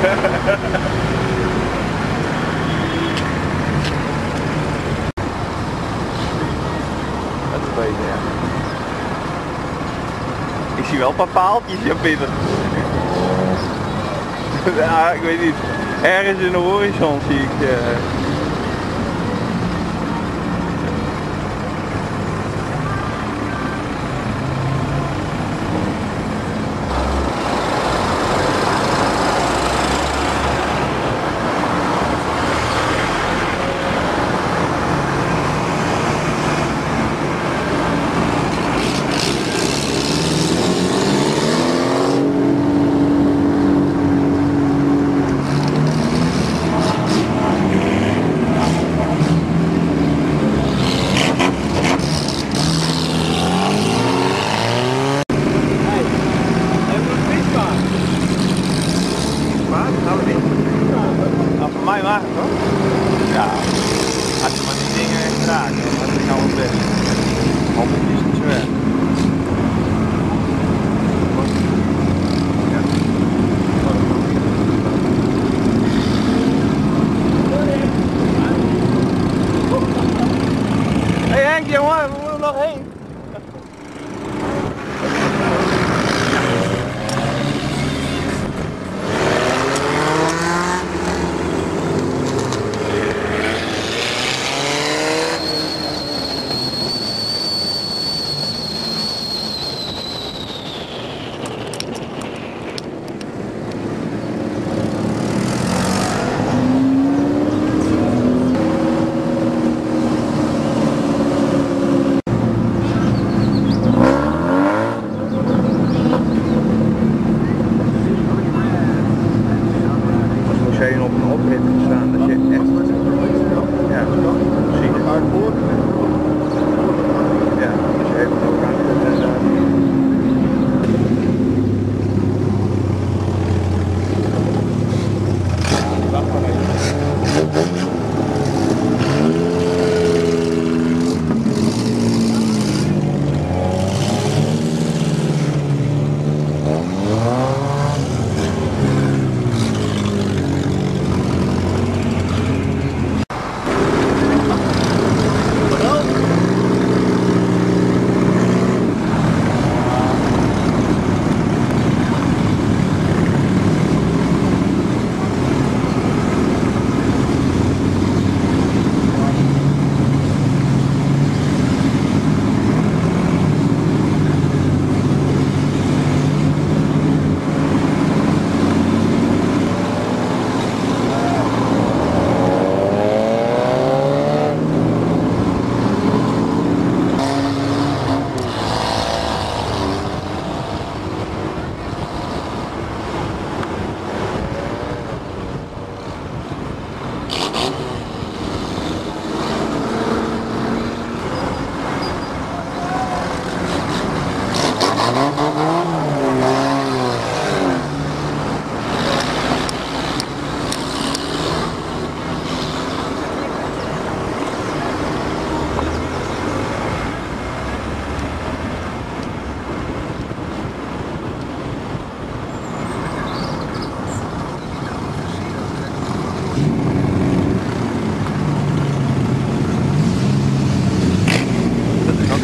Dat is beter, ja. Ik zie wel een paar paaltjes hier binnen. Ja, ik weet niet. Ergens in de horizon zie ik... Mij mag het hoor. Ja, als je maar die dingen echt raakt, dan is het nou het best. Hopelijk is het niet zo erg. Hey Henk, jongen, we moeten nog heen. Op een oprit gestaan dat je echt ja, precies. Ja, als je even ook aan wacht maar even.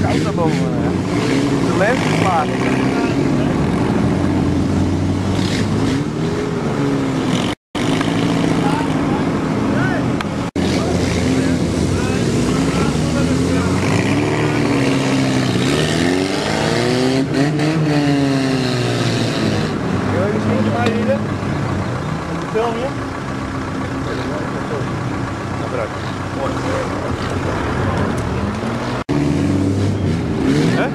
Koud naar boven. De lens is klaar. Wil je misschien maar rijden? Film je? Ja, bedankt. Mooi. Hè?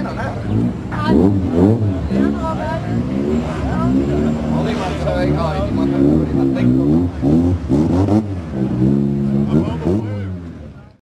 beginnen, hè? Al iemand zei, iemand denkt